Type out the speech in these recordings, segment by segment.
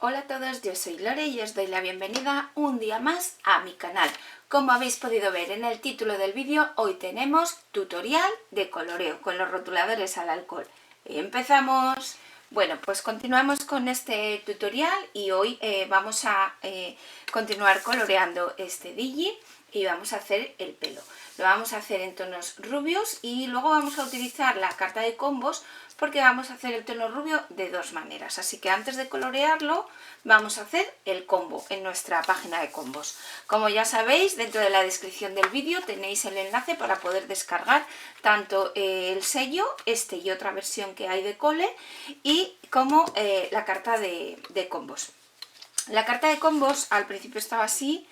Hola a todos, yo soy Lore y os doy la bienvenida un día más a mi canal. Como habéis podido ver en el título del vídeo, hoy tenemos tutorial de coloreo con los rotuladores al alcohol. ¡Empezamos! Bueno, pues continuamos con este tutorial y hoy vamos a continuar coloreando este Digi y vamos a hacer el pelo. Lo vamos a hacer en tonos rubios y luego vamos a utilizar la carta de combos porque vamos a hacer el tono rubio de dos maneras. Así que antes de colorearlo vamos a hacer el combo en nuestra página de combos. Como ya sabéis, dentro de la descripción del vídeo tenéis el enlace para poder descargar tanto el sello, este y otra versión que hay de cole, y como la carta de combos. La carta de combos al principio estaba así,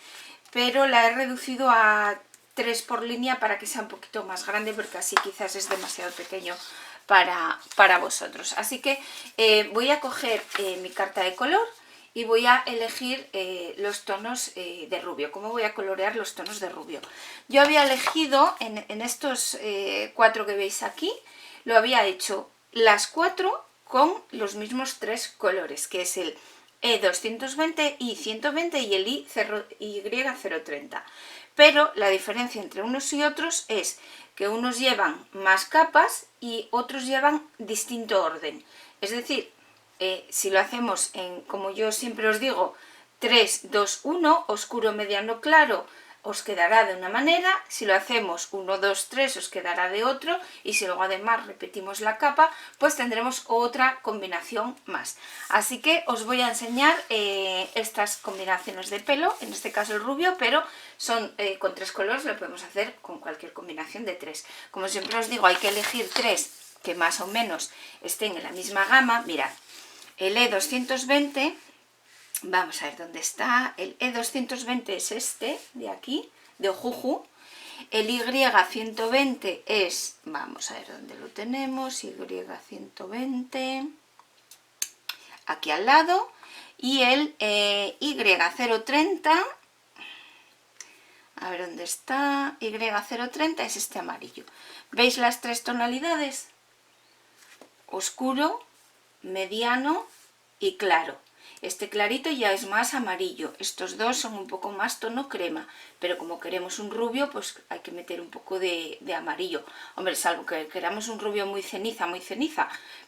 pero la he reducido a 3 por línea para que sea un poquito más grande, porque así quizás es demasiado pequeño para vosotros. Así que voy a coger mi carta de color y voy a elegir los tonos de rubio. ¿Cómo voy a colorear los tonos de rubio? Yo había elegido en estos 4 que veis aquí, lo había hecho las 4 con los mismos 3 colores, que es el E220, I120 y el Y030. Pero la diferencia entre unos y otros es que unos llevan más capas y otros llevan distinto orden. Es decir, si lo hacemos en, como yo siempre os digo, 3, 2, 1, oscuro, mediano, claro, os quedará de una manera. Si lo hacemos 1, 2, 3 os quedará de otro, y si luego además repetimos la capa, pues tendremos otra combinación más. Así que os voy a enseñar estas combinaciones de pelo, en este caso el rubio, pero son con 3 colores, lo podemos hacer con cualquier combinación de 3. Como siempre os digo, hay que elegir 3 que más o menos estén en la misma gama. Mirad, el E220... Vamos a ver dónde está. El E220 es este, de aquí, de Ojuju. El Y120 es, vamos a ver dónde lo tenemos, Y120, aquí al lado. Y el Y030, a ver dónde está, Y030 es este amarillo. ¿Veis las 3 tonalidades? Oscuro, mediano y claro. Este clarito ya es más amarillo, estos dos son un poco más tono crema, pero como queremos un rubio, pues hay que meter un poco de amarillo. Hombre, salvo que queramos un rubio muy ceniza,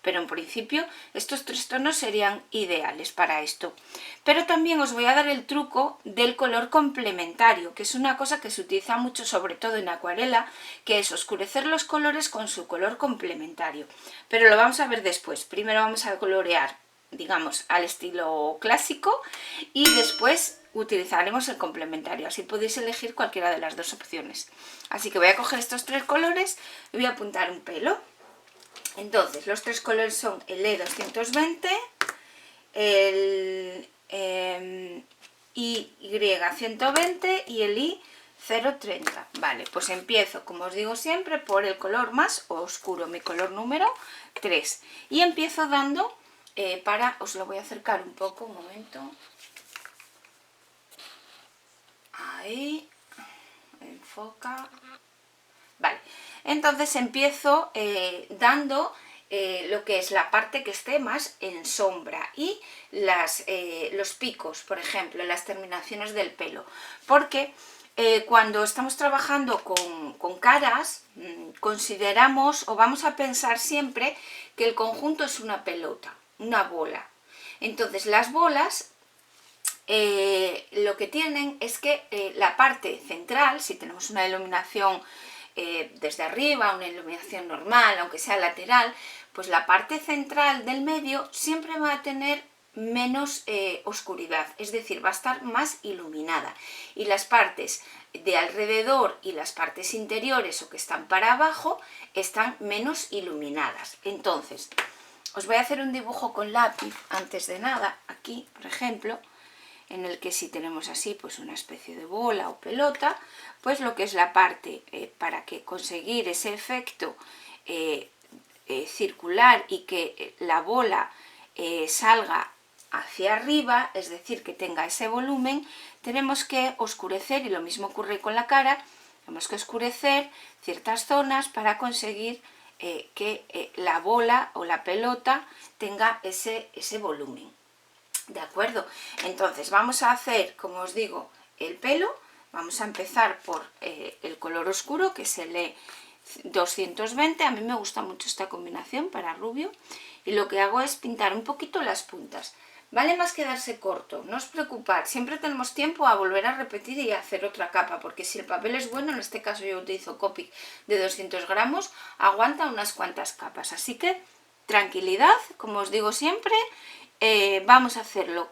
pero en principio estos 3 tonos serían ideales para esto. Pero también os voy a dar el truco del color complementario, que es una cosa que se utiliza mucho, sobre todo en acuarela, que es oscurecer los colores con su color complementario. Pero lo vamos a ver después. Primero vamos a colorear, digamos, al estilo clásico, y después utilizaremos el complementario. Así podéis elegir cualquiera de las dos opciones. Así que voy a coger estos 3 colores y voy a apuntar un pelo. Entonces, los 3 colores son el E220, el Y120 y el I030. Vale, pues empiezo, como os digo siempre, por el color más oscuro, mi color número 3. Y empiezo dando... os lo voy a acercar un poco, un momento. Ahí, enfoca. Vale, entonces empiezo dando lo que es la parte que esté más en sombra y los picos, por ejemplo, las terminaciones del pelo. Porque cuando estamos trabajando con caras, consideramos o vamos a pensar siempre que el conjunto es una pelota, una bola. Entonces las bolas lo que tienen es que la parte central, si tenemos una iluminación desde arriba, una iluminación normal, aunque sea lateral, pues la parte central del medio siempre va a tener menos oscuridad, es decir, va a estar más iluminada, y las partes de alrededor y las partes interiores o que están para abajo están menos iluminadas. Entonces, os voy a hacer un dibujo con lápiz antes de nada, aquí por ejemplo, en el que si tenemos así pues una especie de bola o pelota, pues lo que es la parte para que conseguir ese efecto circular y que la bola salga hacia arriba, es decir, que tenga ese volumen, tenemos que oscurecer, y lo mismo ocurre con la cara, tenemos que oscurecer ciertas zonas para conseguir que la bola o la pelota tenga ese volumen. ¿De acuerdo? Entonces vamos a hacer, como os digo, el pelo. Vamos a empezar por el color oscuro, que es el E220. A mí me gusta mucho esta combinación para rubio. Y lo que hago es pintar un poquito las puntas. Vale más quedarse corto, no os preocupad, siempre tenemos tiempo a volver a repetir y a hacer otra capa, porque si el papel es bueno, en este caso yo utilizo Copic de 200 gramos, aguanta unas cuantas capas. Así que tranquilidad, como os digo siempre. Vamos a hacerlo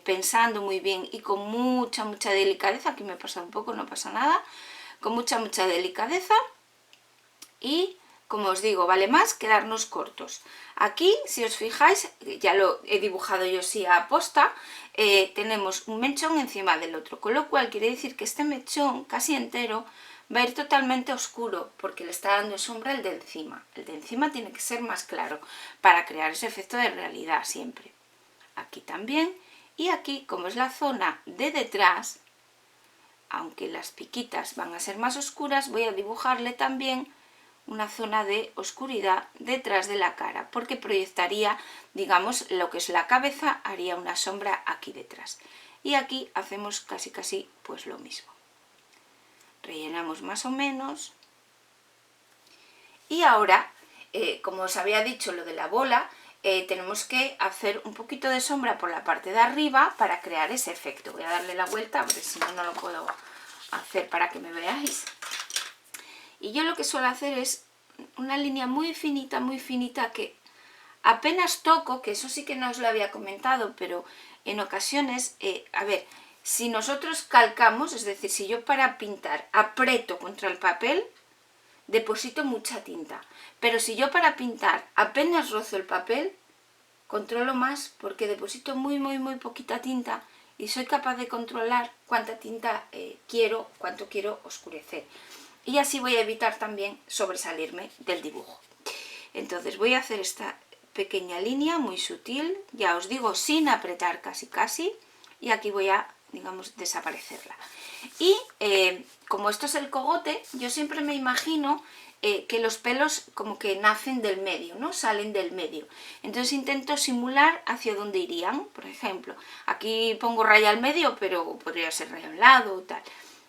pensando muy bien y con mucha delicadeza. Aquí me he pasado un poco, no pasa nada. Con mucha delicadeza. Y como os digo, vale más quedarnos cortos. Aquí, si os fijáis, ya lo he dibujado yo sí a posta, tenemos un mechón encima del otro, con lo cual quiere decir que este mechón casi entero va a ir totalmente oscuro, porque le está dando sombra el de encima. El de encima tiene que ser más claro, para crear ese efecto de realidad siempre. Aquí también, y aquí, como es la zona de detrás, aunque las piquitas van a ser más oscuras, voy a dibujarle también una zona de oscuridad detrás de la cara, porque proyectaría, digamos, lo que es la cabeza, haría una sombra aquí detrás. Y aquí hacemos casi pues lo mismo. Rellenamos más o menos. Y ahora, como os había dicho lo de la bola, tenemos que hacer un poquito de sombra por la parte de arriba para crear ese efecto. Voy a darle la vuelta, porque si no, no lo puedo hacer para que me veáis. Y yo lo que suelo hacer es una línea muy finita que apenas toco, que eso sí que no os lo había comentado, pero en ocasiones, a ver, si nosotros calcamos, es decir, si yo para pintar aprieto contra el papel, deposito mucha tinta, pero si yo para pintar apenas rozo el papel, controlo más porque deposito muy poquita tinta y soy capaz de controlar cuánta tinta quiero, cuánto quiero oscurecer. Y así voy a evitar también sobresalirme del dibujo. Entonces voy a hacer esta pequeña línea muy sutil, ya os digo, sin apretar casi, y aquí voy a, digamos, desaparecerla. Y como esto es el cogote, yo siempre me imagino que los pelos como que nacen del medio, ¿no? Salen del medio. Entonces intento simular hacia dónde irían. Por ejemplo, aquí pongo raya al medio, pero podría ser raya a un lado o tal.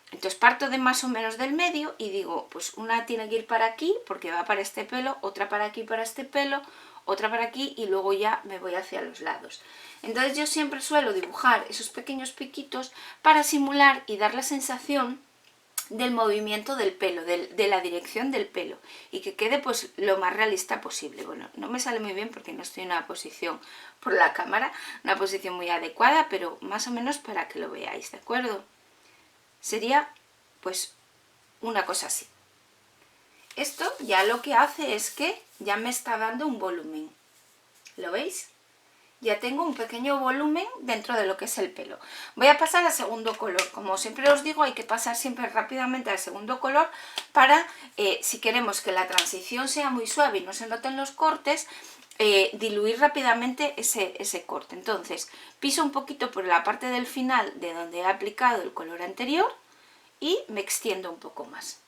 Entonces parto de más o menos del medio y digo, pues una tiene que ir para aquí porque va para este pelo, otra para aquí para este pelo, otra para aquí y luego ya me voy hacia los lados. Entonces yo siempre suelo dibujar esos pequeños piquitos para simular y dar la sensación del movimiento del pelo, de la dirección del pelo y que quede pues lo más realista posible. Bueno, no me sale muy bien porque no estoy en una posición por la cámara, una posición muy adecuada, pero más o menos para que lo veáis, ¿de acuerdo? Sería pues una cosa así. Esto ya lo que hace es que ya me está dando un volumen. ¿Lo veis? Ya tengo un pequeño volumen dentro de lo que es el pelo. Voy a pasar al segundo color. Como siempre os digo, hay que pasar siempre rápidamente al segundo color para, si queremos que la transición sea muy suave y no se noten los cortes, diluir rápidamente ese corte. Entonces, piso un poquito por la parte del final de donde he aplicado el color anterior y me extiendo un poco más.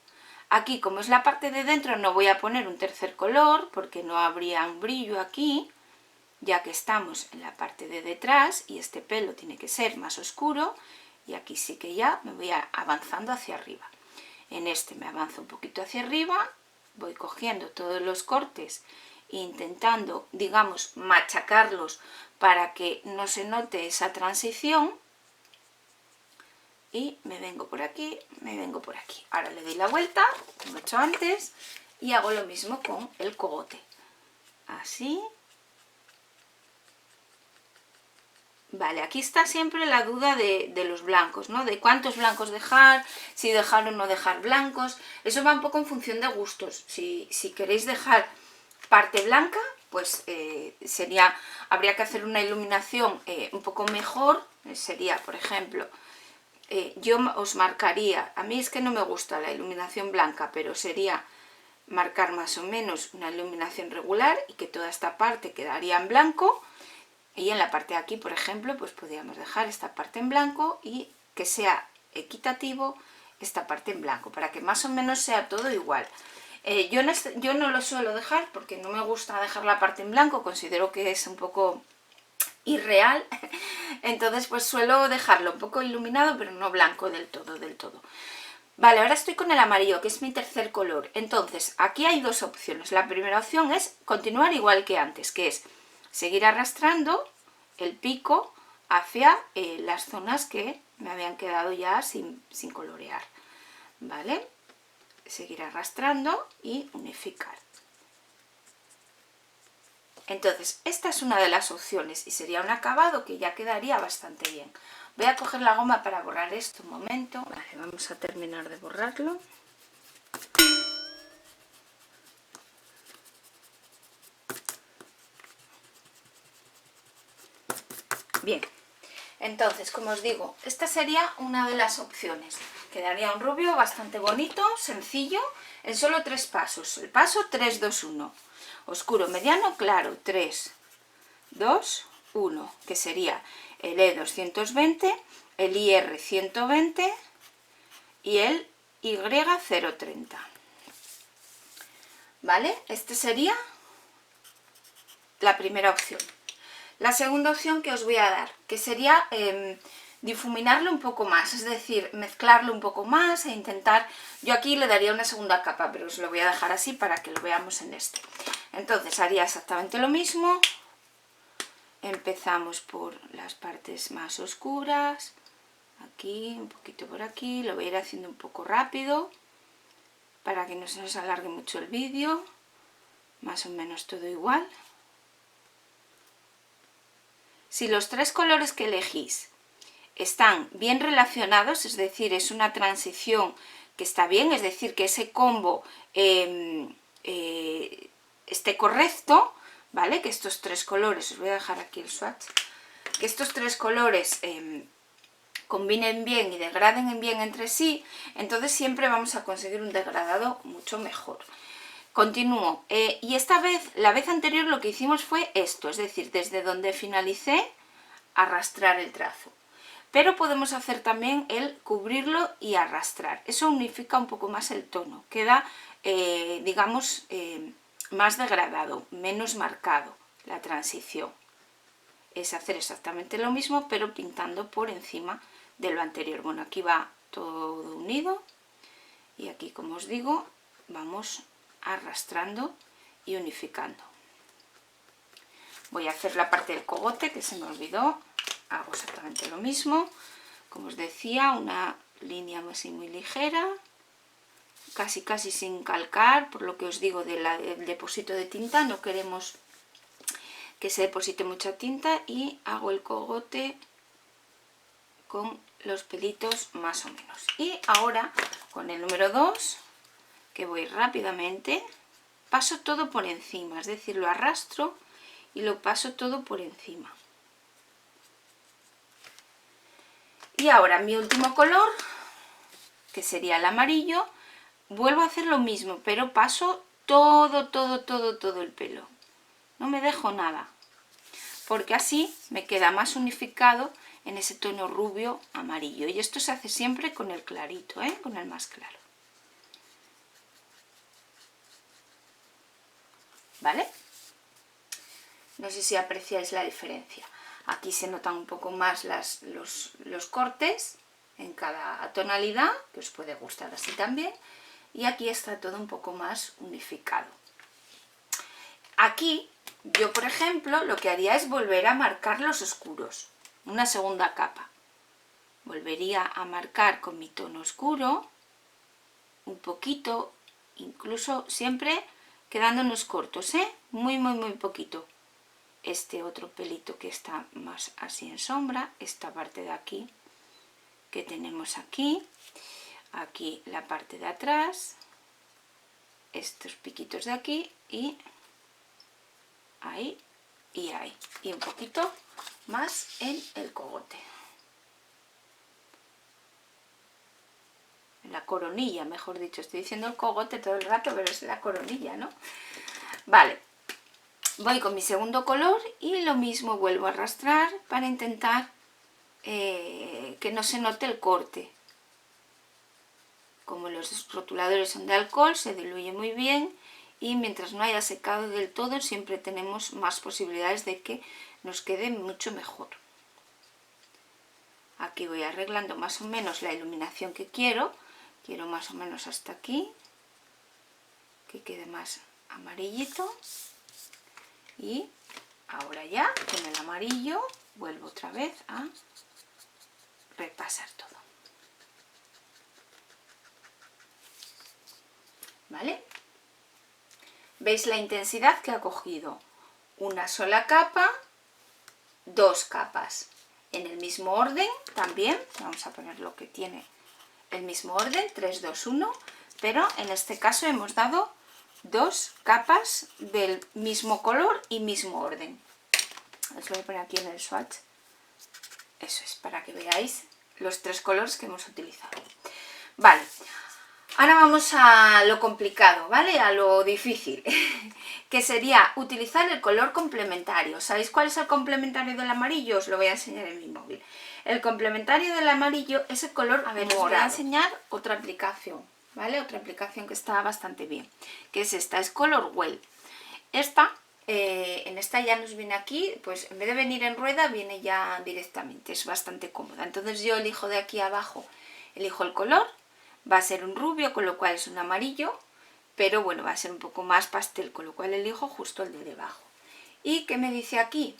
Aquí, como es la parte de dentro, no voy a poner un tercer color porque no habría un brillo aquí, ya que estamos en la parte de detrás y este pelo tiene que ser más oscuro, y aquí sí que ya me voy avanzando hacia arriba. En este me avanzo un poquito hacia arriba, voy cogiendo todos los cortes e intentando, digamos, machacarlos para que no se note esa transición, y me vengo por aquí, me vengo por aquí. Ahora le doy la vuelta, como he hecho antes, y hago lo mismo con el cogote. Así. Vale, aquí está siempre la duda de los blancos, ¿no? De cuántos blancos dejar, si dejar o no dejar blancos. Eso va un poco en función de gustos. Si queréis dejar parte blanca, pues habría que hacer una iluminación un poco mejor. Sería, por ejemplo, yo os marcaría, a mí es que no me gusta la iluminación blanca, pero sería marcar más o menos una iluminación regular y que toda esta parte quedaría en blanco. Y en la parte de aquí, por ejemplo, pues podríamos dejar esta parte en blanco y que sea equitativo esta parte en blanco, para que más o menos sea todo igual. Yo no lo suelo dejar porque no me gusta dejar la parte en blanco, considero que es un poco irreal, entonces pues suelo dejarlo un poco iluminado, pero no blanco del todo, Vale, ahora estoy con el amarillo, que es mi tercer color. Entonces, aquí hay dos opciones. La primera opción es continuar igual que antes, que es seguir arrastrando el pico hacia las zonas que me habían quedado ya sin colorear. ¿Vale? Seguir arrastrando y unificar. Entonces, esta es una de las opciones y sería un acabado que ya quedaría bastante bien. Voy a coger la goma para borrar esto un momento. Vale, vamos a terminar de borrarlo. Bien, entonces, como os digo, esta sería una de las opciones. Quedaría un rubio bastante bonito, sencillo, en solo 3 pasos. El paso 3, 2, 1. Oscuro, mediano, claro, 3, 2, 1, que sería el E220, el IR 120 y el Y030. ¿Vale? Esta sería la primera opción. La segunda opción que os voy a dar, que sería difuminarlo un poco más, es decir, mezclarlo un poco más e intentar... Yo aquí le daría una segunda capa, pero os lo voy a dejar así para que lo veamos en este. Entonces haría exactamente lo mismo. Empezamos por las partes más oscuras, aquí, un poquito por aquí, lo voy a ir haciendo un poco rápido para que no se nos alargue mucho el vídeo, más o menos todo igual. Si los 3 colores que elegís están bien relacionados, es decir, es una transición que está bien, es decir, que ese combo esté correcto, ¿vale? Que estos 3 colores, os voy a dejar aquí el swatch, que estos 3 colores combinen bien y degraden bien entre sí, entonces siempre vamos a conseguir un degradado mucho mejor. Continúo, y esta vez, la vez anterior lo que hicimos fue esto, es decir, desde donde finalicé, arrastrar el trazo. Pero podemos hacer también el cubrirlo y arrastrar. Eso unifica un poco más el tono, queda, digamos, más degradado, menos marcado la transición. Es hacer exactamente lo mismo, pero pintando por encima de lo anterior. Bueno, aquí va todo unido y aquí, como os digo, vamos arrastrando y unificando. Voy a hacer la parte del cogote, que se me olvidó. Hago exactamente lo mismo. Como os decía, una línea así muy ligera, casi sin calcar, por lo que os digo del depósito de tinta. No queremos que se deposite mucha tinta, y hago el cogote con los pelitos más o menos. Y ahora con el número 2, que voy rápidamente, paso todo por encima, es decir, lo arrastro y lo paso todo por encima. Y ahora mi último color, que sería el amarillo, vuelvo a hacer lo mismo, pero paso todo el pelo. No me dejo nada, porque así me queda más unificado en ese tono rubio amarillo. Y esto se hace siempre con el clarito, con el más claro. ¿Vale? No sé si apreciáis la diferencia. Aquí se notan un poco más los cortes en cada tonalidad, que os puede gustar así también. Y aquí está todo un poco más unificado. Aquí yo, por ejemplo, lo que haría es volver a marcar los oscuros, una segunda capa. Volvería a marcar con mi tono oscuro, un poquito, incluso siempre quedándonos cortos, muy poquito. Este otro pelito que está más así en sombra, esta parte de aquí que tenemos aquí la parte de atrás, estos piquitos de aquí y ahí y ahí, y un poquito más en el cogote, en la coronilla, mejor dicho. Estoy diciendo el cogote todo el rato, pero es la coronilla, ¿no? Vale, voy con mi segundo color y lo mismo, vuelvo a arrastrar para intentar que no se note el corte. Como los rotuladores son de alcohol, se diluye muy bien, y mientras no haya secado del todo siempre tenemos más posibilidades de que nos quede mucho mejor. Aquí voy arreglando más o menos la iluminación que quiero más o menos hasta aquí, que quede más amarillito, y ahora ya con el amarillo vuelvo otra vez a repasar todo. ¿Vale? ¿Veis la intensidad que ha cogido? Una sola capa, dos capas. En el mismo orden también, vamos a poner lo que tiene el mismo orden, 3, 2, 1, pero en este caso hemos dado dos capas del mismo color y mismo orden. Os voy a poner aquí en el swatch. Eso es, para que veáis los tres colores que hemos utilizado. Vale, ahora vamos a lo complicado, ¿vale? A lo difícil, que sería utilizar el color complementario. ¿Sabéis cuál es el complementario del amarillo? Os lo voy a enseñar en mi móvil. El complementario del amarillo es el color morado. Os voy a enseñar otra aplicación, ¿vale? Otra aplicación que está bastante bien, que es esta, es Color Well. Esta, en esta ya nos viene aquí, pues en vez de venir en rueda, viene ya directamente, es bastante cómoda. Entonces yo elijo de aquí abajo, elijo el color, va a ser un rubio, con lo cual es un amarillo, pero bueno, va a ser un poco más pastel, con lo cual elijo justo el de debajo. ¿Y qué me dice aquí?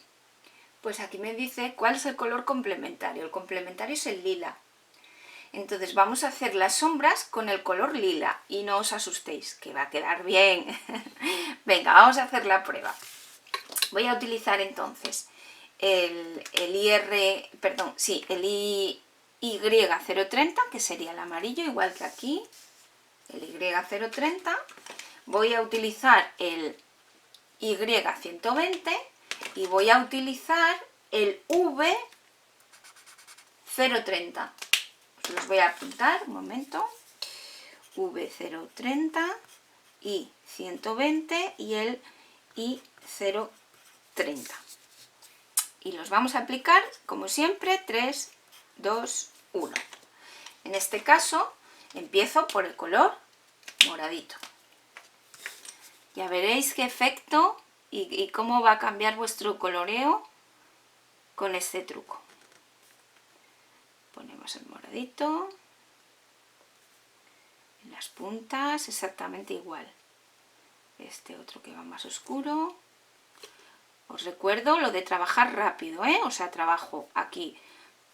Pues aquí me dice cuál es el color complementario. El complementario es el lila. Entonces vamos a hacer las sombras con el color lila y no os asustéis, que va a quedar bien. Venga, vamos a hacer la prueba. Voy a utilizar entonces el Y030, que sería el amarillo, igual que aquí, el Y030. Voy a utilizar el Y120 y voy a utilizar el V030. Os los voy a apuntar, un momento. V030, I120 y el I030. Y los vamos a aplicar, como siempre, 3, 2, 1. En este caso, empiezo por el color moradito. Ya veréis qué efecto y cómo va a cambiar vuestro coloreo con este truco. Ponemos el moradito en las puntas, exactamente igual. Este otro que va más oscuro. Os recuerdo lo de trabajar rápido, ¿eh? O sea, trabajo aquí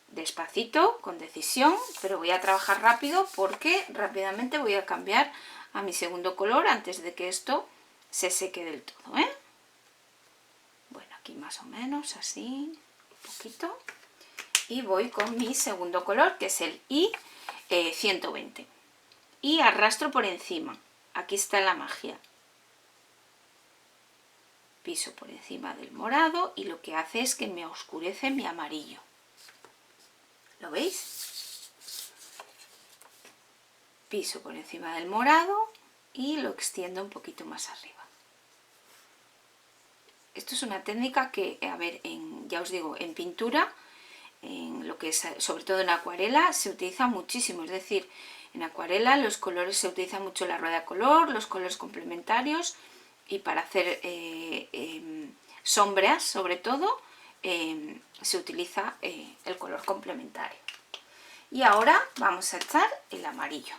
despacito, con decisión, pero voy a trabajar rápido porque rápidamente voy a cambiar a mi segundo color antes de que esto se seque del todo, ¿eh? Bueno, aquí más o menos así, un poquito. Y voy con mi segundo color, que es el I120. Y arrastro por encima. Aquí está la magia. Piso por encima del morado y lo que hace es que me oscurece mi amarillo. ¿Lo veis? Piso por encima del morado y lo extiendo un poquito más arriba. Esto es una técnica que, a ver, ya os digo, en pintura, en lo que es, sobre todo en acuarela, se utiliza muchísimo. Es decir, en acuarela los colores se utiliza mucho la rueda de color, los colores complementarios, y para hacer sombras, sobre todo, se utiliza el color complementario. Y ahora vamos a echar el amarillo.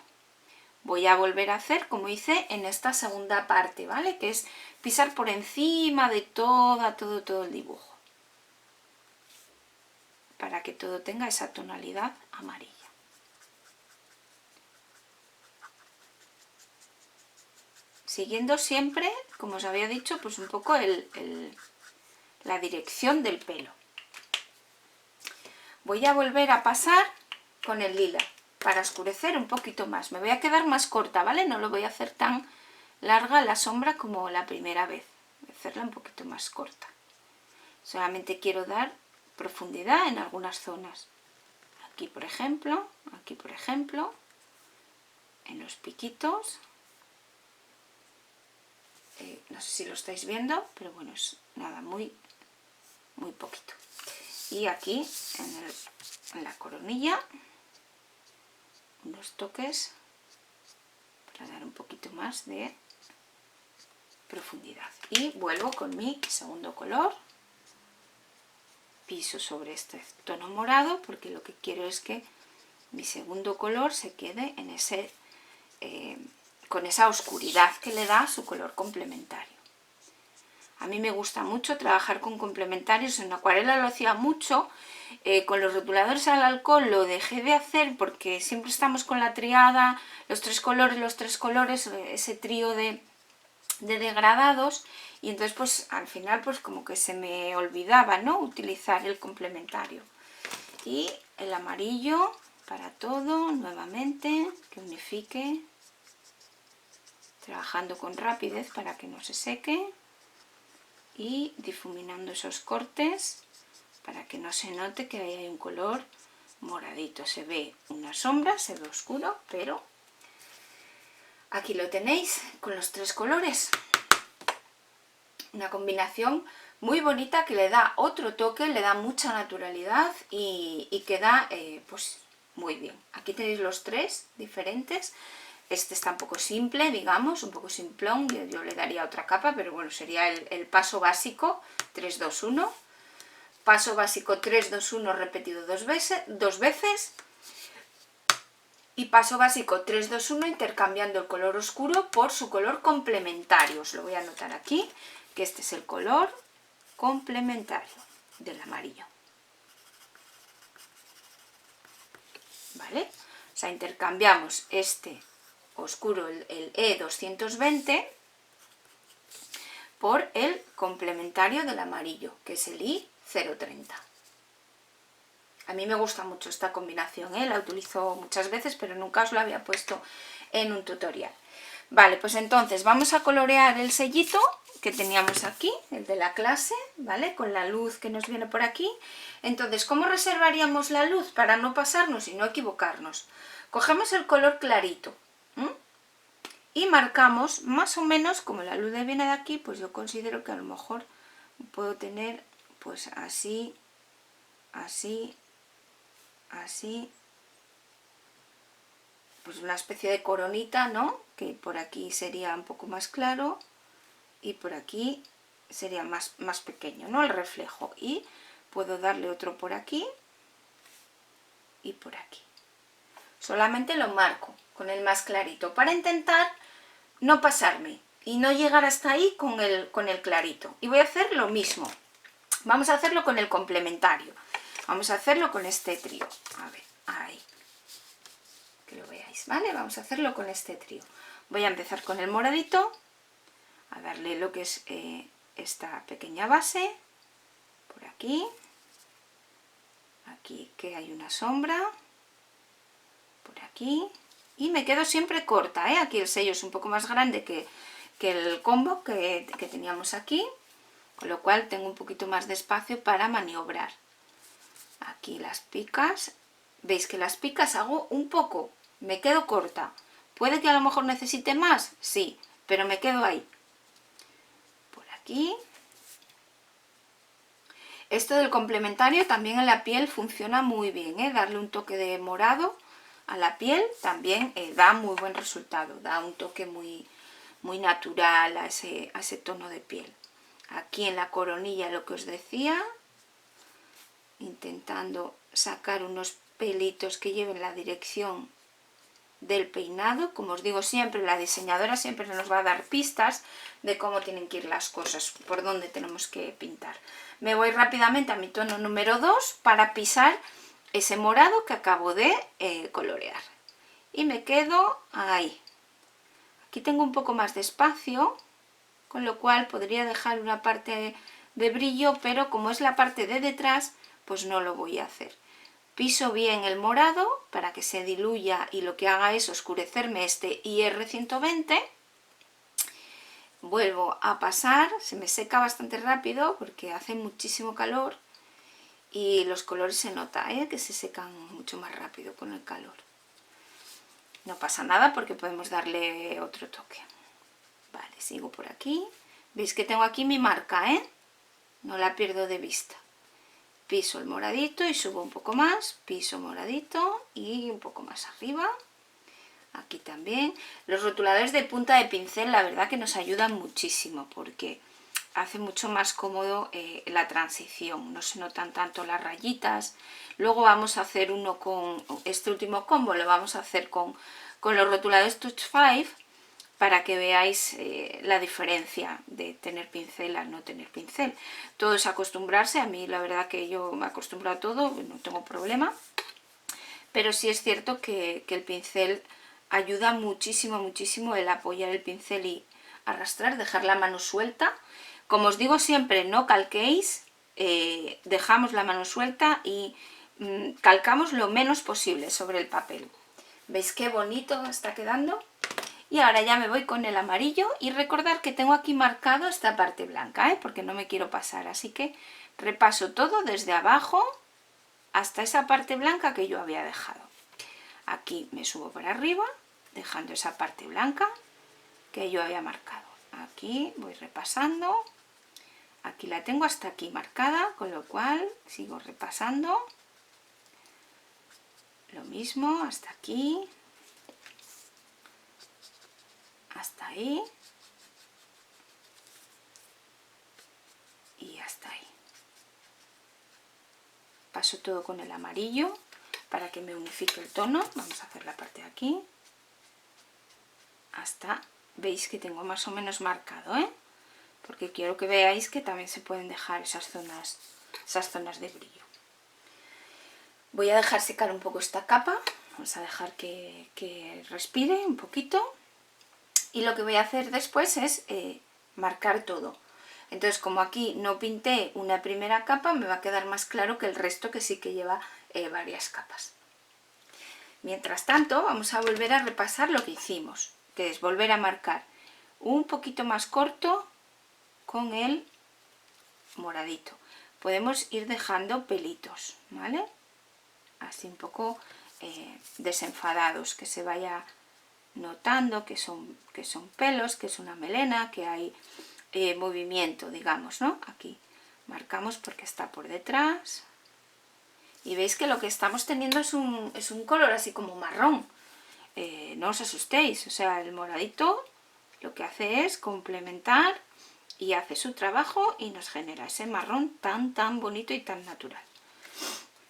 Voy a volver a hacer como hice en esta segunda parte, ¿vale? Que es pisar por encima de todo el dibujo, para que todo tenga esa tonalidad amarilla. Siguiendo siempre, como os había dicho, pues un poco la dirección del pelo. Voy a volver a pasar con el lila para oscurecer un poquito más. Me voy a quedar más corta, ¿vale? No lo voy a hacer tan larga la sombra como la primera vez. Voy a hacerla un poquito más corta. Solamente quiero dar profundidad en algunas zonas. Aquí, por ejemplo, en los piquitos. No sé si lo estáis viendo, pero bueno, es nada, muy poquito. Y aquí en la coronilla, unos toques para dar un poquito más de profundidad. Y vuelvo con mi segundo color piso sobre este tono morado porque lo que quiero es que mi segundo color se quede en ese, con esa oscuridad que le da su color complementario. A mí me gusta mucho trabajar con complementarios, en acuarela lo hacía mucho, con los rotuladores al alcohol lo dejé de hacer porque siempre estamos con la triada, los tres colores, ese trío de degradados, y entonces pues al final pues como que se me olvidaba, ¿no?, utilizar el complementario. Y el amarillo para todo, nuevamente, que unifique, trabajando con rapidez para que no se seque y difuminando esos cortes para que no se note que ahí hay un color moradito. Se ve una sombra, se ve oscuro, pero aquí lo tenéis con los tres colores. Una combinación muy bonita que le da otro toque, le da mucha naturalidad y queda pues muy bien. Aquí tenéis los tres diferentes. Este está un poco simple, digamos, un poco simplón, yo le daría otra capa, pero bueno, sería el paso básico 3, 2, 1. Paso básico 3, 2, 1 repetido dos veces. Y paso básico 3, 2, 1 intercambiando el color oscuro por su color complementario. Os lo voy a anotar aquí, que este es el color complementario del amarillo. ¿Vale? O sea, intercambiamos este oscuro, el E220, por el complementario del amarillo, que es el I030. A mí me gusta mucho esta combinación, la utilizo muchas veces, pero nunca os lo había puesto en un tutorial. Vale, pues entonces vamos a colorear el sellito que teníamos aquí, el de la clase, ¿vale? Con la luz que nos viene por aquí. Entonces, ¿cómo reservaríamos la luz para no pasarnos y no equivocarnos? Cogemos el color clarito, y marcamos más o menos, como la luz viene de aquí, pues yo considero que a lo mejor puedo tener pues así, así, así, pues una especie de coronita, ¿no? Que por aquí sería un poco más claro y por aquí sería más pequeño, ¿no?, el reflejo, y puedo darle otro por aquí y por aquí. Solamente lo marco con el más clarito para intentar no pasarme y no llegar hasta ahí con el clarito. Y voy a hacer lo mismo. Vamos a hacerlo con el complementario. Vamos a hacerlo con este trío. A ver, ahí. Que lo veáis, ¿vale? Vamos a hacerlo con este trío. Voy a empezar con el moradito, a darle lo que es esta pequeña base, por aquí. Aquí que hay una sombra, por aquí. Y me quedo siempre corta, aquí el sello es un poco más grande que el combo que teníamos aquí, con lo cual tengo un poquito más de espacio para maniobrar. Aquí las picas, veis que las picas hago un poco, me quedo corta. ¿Puede que a lo mejor necesite más? Sí, pero me quedo ahí. Por aquí. Esto del complementario también en la piel funciona muy bien, darle un toque de morado a la piel también da muy buen resultado, da un toque muy natural a ese tono de piel. Aquí en la coronilla, lo que os decía, intentando sacar unos pelitos que lleven la dirección del peinado. Como os digo siempre, la diseñadora siempre nos va a dar pistas de cómo tienen que ir las cosas, por dónde tenemos que pintar. Me voy rápidamente a mi tono número 2 para pisar ese morado que acabo de colorear. Y me quedo ahí. Aquí tengo un poco más de espacio, con lo cual podría dejar una parte de brillo, pero como es la parte de detrás, pues no lo voy a hacer. Piso bien el morado para que se diluya y lo que haga es oscurecerme este IR120. Vuelvo a pasar, se me seca bastante rápido porque hace muchísimo calor y los colores se nota que se secan mucho más rápido con el calor. No pasa nada porque podemos darle otro toque. Vale, sigo por aquí. Veis que tengo aquí mi marca, no la pierdo de vista. Piso el moradito y subo un poco más, piso moradito y un poco más arriba. Aquí también. Los rotuladores de punta de pincel, la verdad que nos ayudan muchísimo porque hace mucho más cómodo la transición, no se notan tanto las rayitas. Luego vamos a hacer uno con este último combo, lo vamos a hacer con los rotuladores Touch 5 para que veáis la diferencia de tener pincel al no tener pincel. Todo es acostumbrarse, a mí la verdad que yo me acostumbro a todo, no tengo problema, pero sí es cierto que el pincel ayuda muchísimo, muchísimo el apoyar el pincel y arrastrar, dejar la mano suelta. Como os digo siempre, no calquéis, dejamos la mano suelta y calcamos lo menos posible sobre el papel. ¿Veis qué bonito está quedando? Y ahora ya me voy con el amarillo y recordad que tengo aquí marcado esta parte blanca, porque no me quiero pasar, así que repaso todo desde abajo hasta esa parte blanca que yo había dejado. Aquí me subo para arriba, dejando esa parte blanca que yo había marcado. Aquí voy repasando, aquí la tengo hasta aquí marcada, con lo cual sigo repasando. Lo mismo, hasta aquí, hasta ahí y hasta ahí. Paso todo con el amarillo para que me unifique el tono. Vamos a hacer la parte de aquí hasta, veis que tengo más o menos marcado, porque quiero que veáis que también se pueden dejar esas zonas de brillo. Voy a dejar secar un poco esta capa, vamos a dejar que respire un poquito, y lo que voy a hacer después es marcar todo. Entonces, como aquí no pinté una primera capa, me va a quedar más claro que el resto, que sí que lleva varias capas. Mientras tanto, vamos a volver a repasar lo que hicimos, que es volver a marcar un poquito más corto con el moradito. Podemos ir dejando pelitos, ¿vale? Así un poco desenfadados, que se vaya notando que son pelos, que es una melena, que hay movimiento, digamos, ¿no? Aquí marcamos porque está por detrás. Y veis que lo que estamos teniendo es un color así como marrón. No os asustéis, o sea, el moradito lo que hace es complementar y hace su trabajo y nos genera ese marrón tan bonito y tan natural.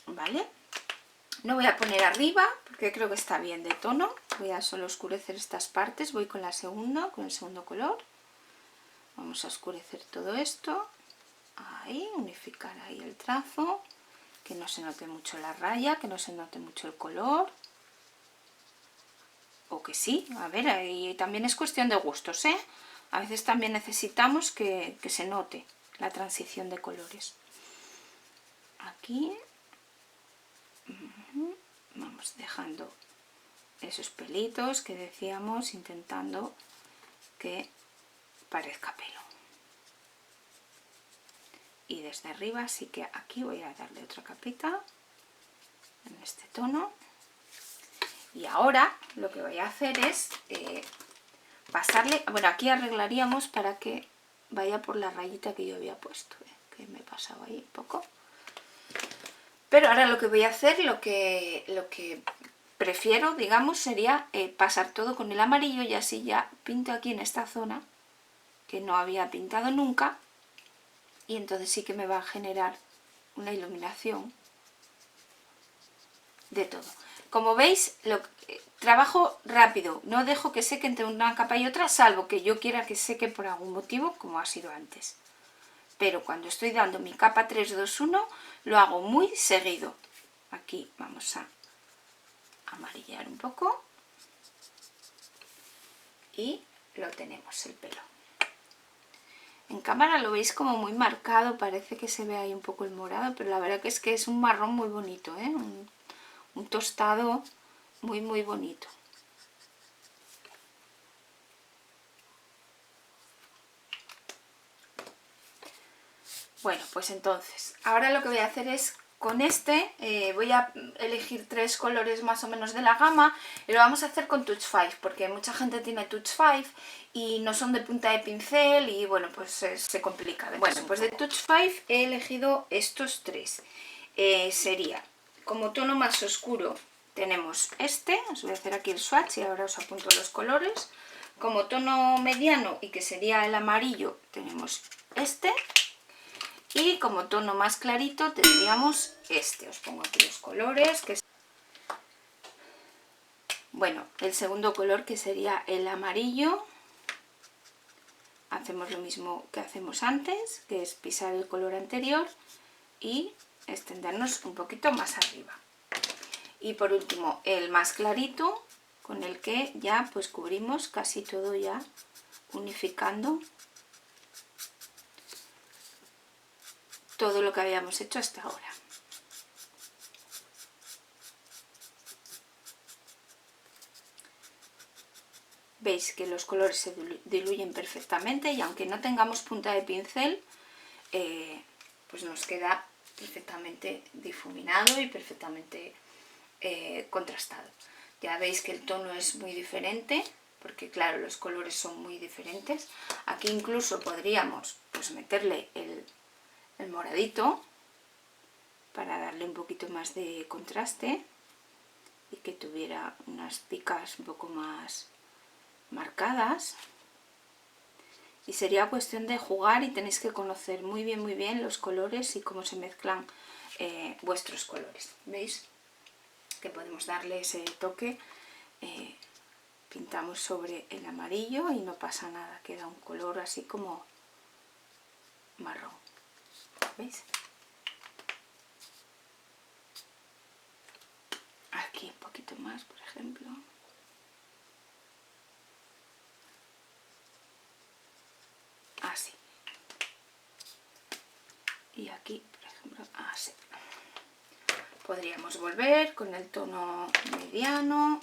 ¿Vale? No voy a poner arriba porque creo que está bien de tono. Voy a solo oscurecer estas partes. Voy con la segunda, con el segundo color. Vamos a oscurecer todo esto. Ahí, unificar ahí el trazo. Que no se note mucho la raya, que no se note mucho el color. O que sí, a ver, ahí también es cuestión de gustos, ¿eh? A veces también necesitamos que se note la transición de colores. Aquí vamos dejando esos pelitos que decíamos, intentando que parezca pelo. Y desde arriba sí que aquí voy a darle otra capita en este tono. Y ahora lo que voy a hacer es pasarle, bueno, aquí arreglaríamos para que vaya por la rayita que yo había puesto, que me he pasado ahí un poco. Pero ahora lo que voy a hacer, lo que prefiero, digamos, sería pasar todo con el amarillo, y así ya pinto aquí en esta zona que no había pintado nunca, y entonces sí que me va a generar una iluminación de todo. Como veis, trabajo rápido, no dejo que seque entre una capa y otra, salvo que yo quiera que seque por algún motivo, como ha sido antes. Pero cuando estoy dando mi capa 3, 2, 1, lo hago muy seguido. Aquí vamos a amarillar un poco y lo tenemos el pelo. En cámara lo veis como muy marcado, parece que se ve ahí un poco el morado, pero la verdad que es un marrón muy bonito, un tostado muy bonito. Bueno, pues entonces, ahora lo que voy a hacer es, con este, voy a elegir 3 colores más o menos de la gama, y lo vamos a hacer con Touch 5, porque mucha gente tiene Touch 5 y no son de punta de pincel y bueno, pues se complica. Bueno, pues de Touch 5 he elegido estos 3. Sería, como tono más oscuro tenemos este, os voy a hacer aquí el swatch y ahora os apunto los colores. Como tono mediano, y que sería el amarillo, tenemos este. Y como tono más clarito tendríamos este. Os pongo aquí los colores. Bueno, el segundo color, que sería el amarillo. Hacemos lo mismo que hacemos antes, que es pisar el color anterior y extendernos un poquito más arriba. Y por último el más clarito, con el que ya pues cubrimos casi todo, ya unificando todo lo que habíamos hecho hasta ahora. Veis que los colores se diluyen perfectamente y aunque no tengamos punta de pincel, pues nos queda perfectamente difuminado y perfectamente contrastado. Ya veis que el tono es muy diferente, porque claro, los colores son muy diferentes. Aquí incluso podríamos pues meterle el moradito para darle un poquito más de contraste y que tuviera unas picas un poco más marcadas. Y sería cuestión de jugar y tenéis que conocer muy bien los colores y cómo se mezclan vuestros colores. ¿Veis? Que podemos darle ese toque, pintamos sobre el amarillo y no pasa nada, queda un color así como marrón. ¿Veis? Aquí un poquito más, por ejemplo. Así. Y aquí, por ejemplo, así. Podríamos volver con el tono mediano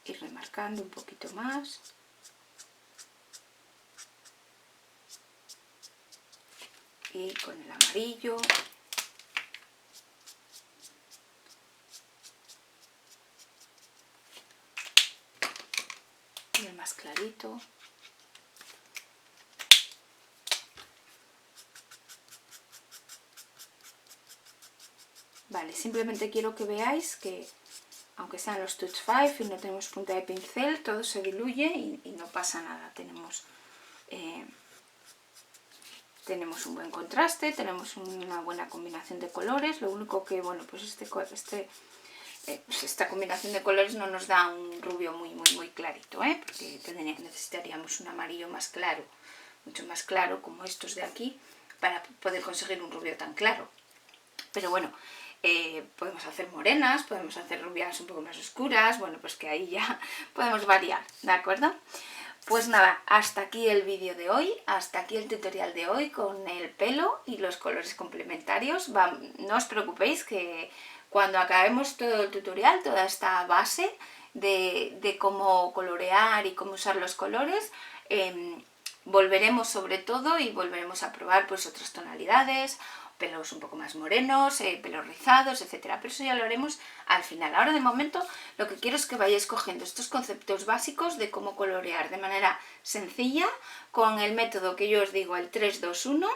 y remarcando un poquito más. Y con el amarillo. Y el más clarito. Vale, simplemente quiero que veáis que aunque sean los Touch 5 y no tenemos punta de pincel, todo se diluye y no pasa nada. Tenemos un buen contraste, tenemos una buena combinación de colores. Lo único que, bueno, pues esta combinación de colores no nos da un rubio muy clarito, porque necesitaríamos un amarillo más claro, mucho más claro, como estos de aquí, para poder conseguir un rubio tan claro. Pero bueno, podemos hacer morenas, podemos hacer rubias un poco más oscuras, bueno, pues que ahí ya podemos variar, ¿de acuerdo? Pues nada, hasta aquí el vídeo de hoy, hasta aquí el tutorial de hoy con el pelo y los colores complementarios. No os preocupéis que cuando acabemos todo el tutorial, toda esta base de cómo colorear y cómo usar los colores, volveremos sobre todo y volveremos a probar pues otras tonalidades, pelos un poco más morenos, pelos rizados, etcétera. Pero eso ya lo haremos al final. Ahora de momento lo que quiero es que vayáis cogiendo estos conceptos básicos de cómo colorear de manera sencilla con el método que yo os digo, el 3-2-1,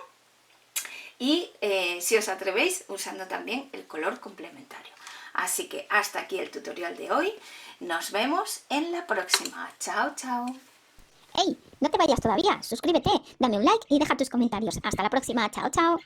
y si os atrevéis usando también el color complementario. Así que hasta aquí el tutorial de hoy. Nos vemos en la próxima. Chao, chao. ¡Ey! No te vayas todavía. Suscríbete, dame un like y deja tus comentarios. Hasta la próxima. Chao, chao.